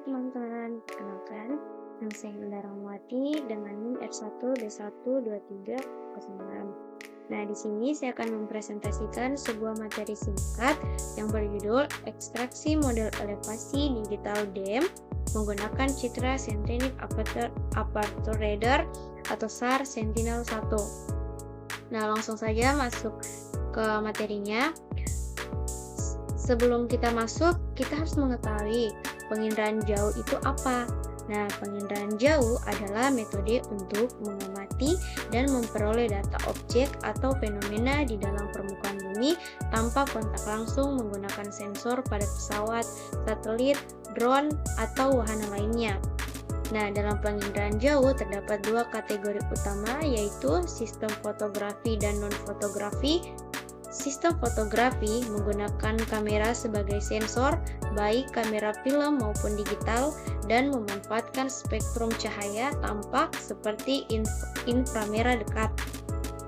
teman-teman, perkenalkan, nama saya Indah Rahmawati dengan NIM R1D12306. Nah, di sini saya akan mempresentasikan sebuah materi singkat yang berjudul Ekstraksi Model Elevasi Digital DEM menggunakan citra Sentinel Aperture Radar atau SAR Sentinel-1. Nah, langsung saja masuk ke materinya. Sebelum kita masuk, kita harus mengetahui penginderaan jauh itu apa. Nah, penginderaan jauh adalah metode untuk mengamati dan memperoleh data objek atau fenomena di dalam permukaan bumi tanpa kontak langsung menggunakan sensor pada pesawat, satelit, drone, atau wahana lainnya. Nah, dalam penginderaan jauh terdapat dua kategori utama, yaitu sistem fotografi dan non-fotografi. Sistem fotografi menggunakan kamera sebagai sensor, baik kamera film maupun digital, dan memanfaatkan spektrum cahaya tampak seperti inframerah dekat.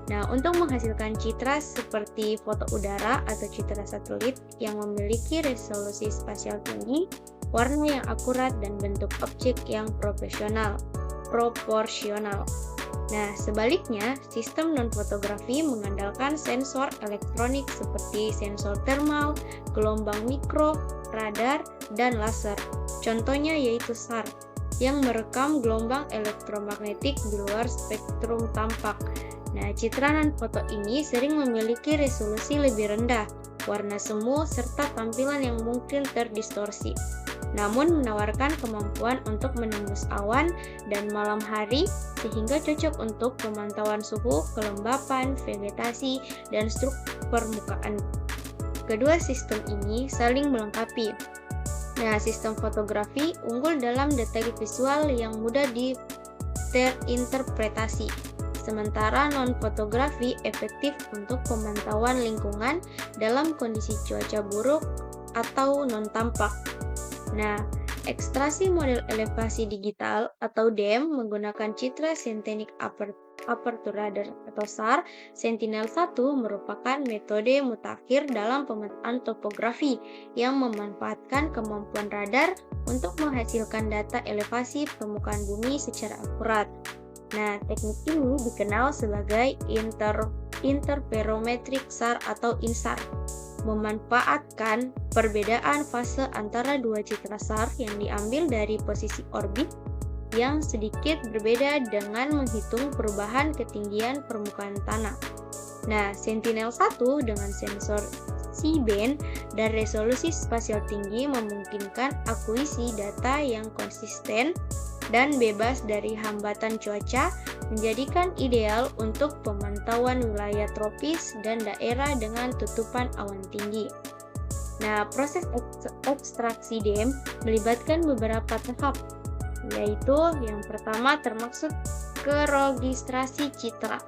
Nah, untuk menghasilkan citra seperti foto udara atau citra satelit yang memiliki resolusi spasial tinggi, warna yang akurat, dan bentuk objek yang proporsional. Nah, sebaliknya, sistem non-fotografi mengandalkan sensor elektronik seperti sensor thermal, gelombang mikro, radar, dan laser. Contohnya yaitu SAR, yang merekam gelombang elektromagnetik di luar spektrum tampak. Nah, citra non-foto ini sering memiliki resolusi lebih rendah, warna semu, serta tampilan yang mungkin terdistorsi, namun menawarkan kemampuan untuk menembus awan dan malam hari sehingga cocok untuk pemantauan suhu, kelembapan, vegetasi, dan struktur permukaan. Kedua sistem ini saling melengkapi. Nah, sistem fotografi unggul dalam deteksi visual yang mudah terinterpretasi, sementara non-fotografi efektif untuk pemantauan lingkungan dalam kondisi cuaca buruk atau non-tampak. Nah, ekstraksi model elevasi digital atau DEM menggunakan citra Sentinel Aperture Radar atau SAR Sentinel-1 merupakan metode mutakhir dalam pemetaan topografi yang memanfaatkan kemampuan radar untuk menghasilkan data elevasi permukaan bumi secara akurat. Nah, teknik ini dikenal sebagai interferometric SAR atau INSAR, memanfaatkan perbedaan fase antara dua citra SAR yang diambil dari posisi orbit yang sedikit berbeda dengan menghitung perubahan ketinggian permukaan tanah. Nah, Sentinel-1 dengan sensor C-band dan resolusi spasial tinggi memungkinkan akuisisi data yang konsisten dan bebas dari hambatan cuaca, menjadikan ideal untuk pemantauan wilayah tropis dan daerah dengan tutupan awan tinggi. Nah, proses ekstraksi DEM melibatkan beberapa tahap, yaitu yang pertama termaksud keregistrasi citra,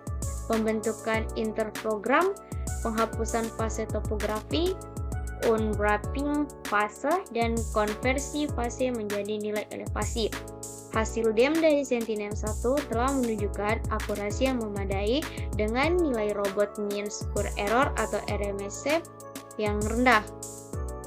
pembentukan interprogram, penghapusan fase topografi, unwrapping fase, dan konversi fase menjadi nilai elevasi. Hasil DEM dari Sentinel-1 telah menunjukkan akurasi yang memadai dengan nilai robot mean square error atau RMSE yang rendah.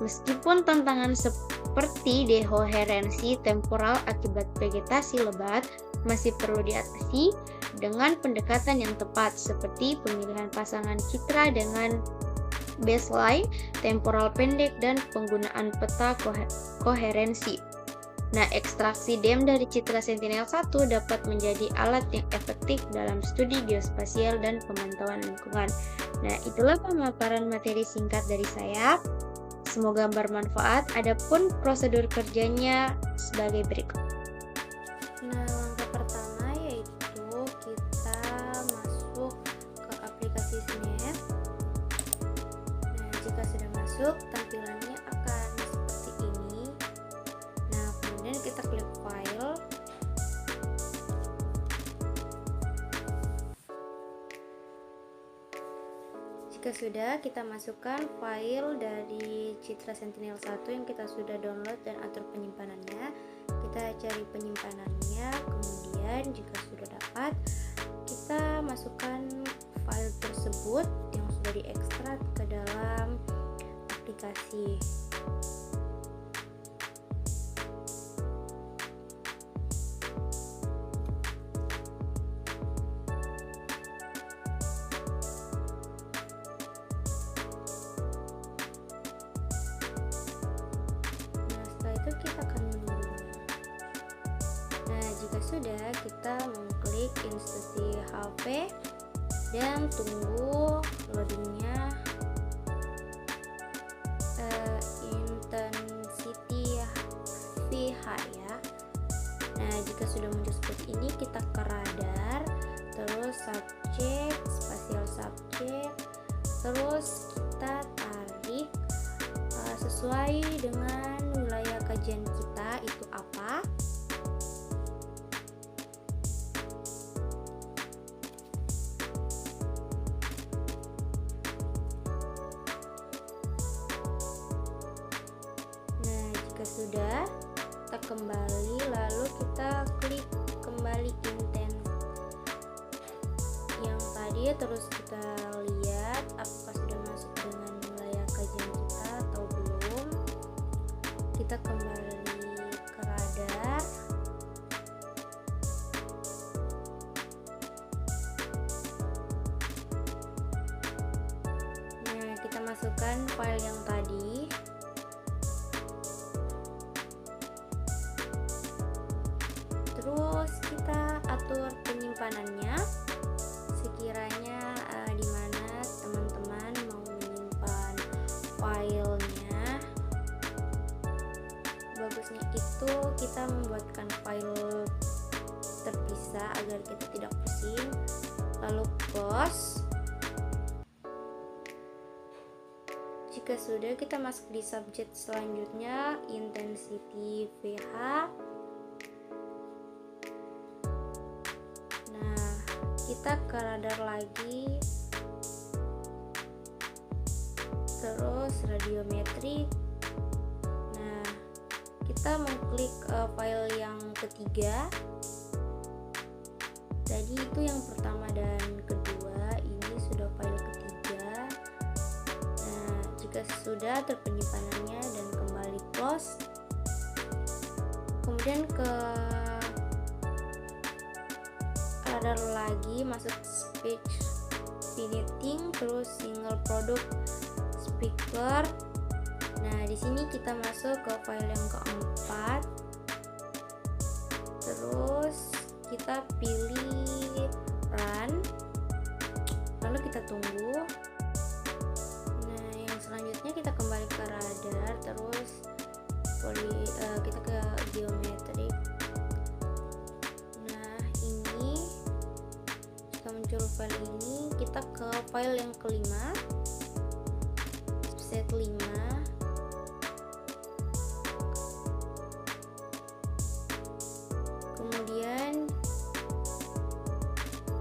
Meskipun tantangan seperti dekoherensi temporal akibat vegetasi lebat masih perlu diatasi dengan pendekatan yang tepat seperti pemilihan pasangan citra dengan baseline temporal pendek dan penggunaan peta koherensi. Nah, ekstraksi DEM dari citra Sentinel-1 dapat menjadi alat yang efektif dalam studi geospasial dan pemantauan lingkungan. Nah, itulah pemaparan materi singkat dari saya. Semoga bermanfaat. Adapun prosedur kerjanya sebagai berikut. Nah, langkah pertama yaitu kita masuk ke aplikasi Snap. Nah, jika sudah masuk, tampilannya akan seperti ini. Nah, kemudian kita klik file. Jika sudah, kita masukkan file dari citra Sentinel-1 yang kita sudah download dan atur penyimpanannya. Kita cari penyimpanannya, kemudian jika sudah dapat, kita masukkan file tersebut yang sudah diekstrak ke dalam aplikasi. sudah, kita mengklik instruksi HP dan tunggu loadingnya intensity VH ya. Nah, jika sudah muncul seperti ini, kita ke radar, terus subject, spatial subject, terus kita tarik sesuai dengan wilayah kajian kita itu apa. Nah, jika sudah, kita kembali, lalu kita klik kembali intent yang tadi, terus kita lihat apakah sudah masuk dengan wilayah kajian kita atau belum. Kita kembali ke radar, nah kita masukkan file yang tadi. Terus kita atur penyimpanannya sekiranya di mana teman-teman mau menyimpan filenya. Bagusnya itu kita membuatkan file terpisah agar kita tidak pusing. Lalu close. Jika sudah, kita masuk di subject selanjutnya, intensity VH. Kita ke radar lagi, terus radiometrik. Nah, kita mengklik file yang ketiga. Tadi itu yang pertama dan kedua, ini sudah file ketiga. Nah, jika sudah terpenyimpanannya dan kembali close, kemudian ke radar lagi, masuk speech finishing, terus single product speaker. Nah, di sini kita masuk ke file yang keempat, terus kita pilih run, lalu kita tunggu. Nah, yang selanjutnya kita kembali ke radar, terus kita ke geometrik. Muncul file ini, kita ke file yang kelima, set 5. Kemudian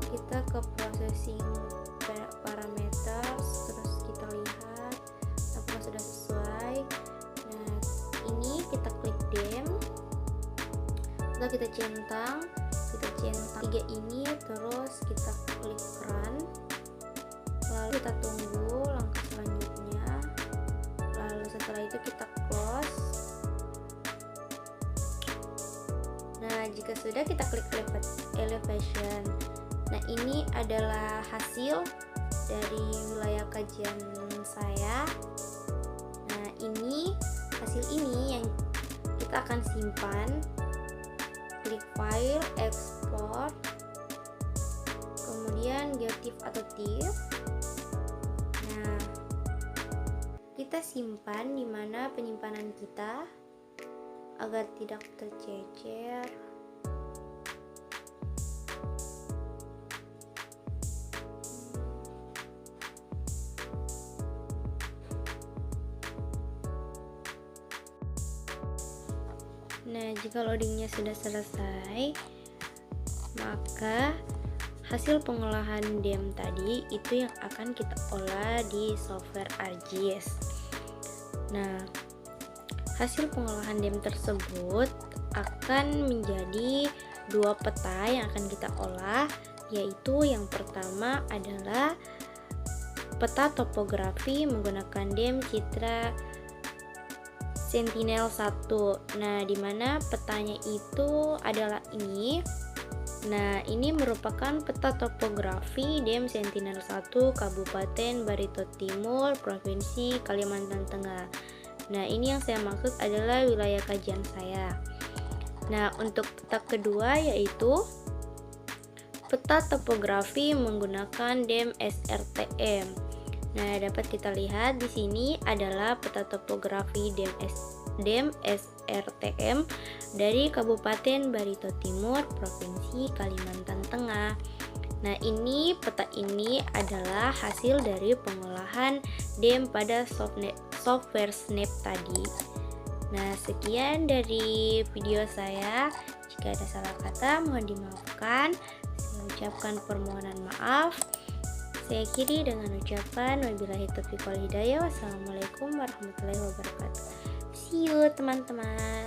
kita ke processing parameters, terus kita lihat apakah sudah sesuai. Nah, ini kita klik dem, lalu kita centang 3 ini, terus kita klik run, lalu kita tunggu langkah selanjutnya, lalu setelah itu kita close. Nah, jika sudah, kita klik elevation. Nah, ini adalah hasil dari wilayah kajian saya. Nah, ini hasil ini yang kita akan simpan. Klik file, export, kemudian geotiff atau TIFF. Nah, kita simpan di mana penyimpanan kita agar tidak tercecer. Nah, jika loadingnya sudah selesai, maka hasil pengolahan DEM tadi itu yang akan kita olah di software ArcGIS. Nah, hasil pengolahan DEM tersebut akan menjadi 2 peta yang akan kita olah, yaitu yang pertama adalah peta topografi menggunakan DEM Citra Sentinel-1. Nah, di mana petanya itu adalah ini. Nah, ini merupakan peta topografi DEM Sentinel-1 Kabupaten Barito Timur, Provinsi Kalimantan Tengah. Nah, ini yang saya maksud adalah wilayah kajian saya. Nah, untuk peta kedua yaitu peta topografi menggunakan DEM SRTM. Nah, dapat kita lihat di sini adalah peta topografi DEM SRTM dari Kabupaten Barito Timur, Provinsi Kalimantan Tengah. Nah, peta ini adalah hasil dari pengolahan DEM pada software Snap tadi. Nah, sekian dari video saya. Jika ada salah kata, mohon dimaafkan. Saya ucapkan permohonan maaf. Saya akhiri dengan ucapan wabillahi taufiq wal hidayah. Wassalamualaikum warahmatullahi wabarakatuh. See you teman-teman.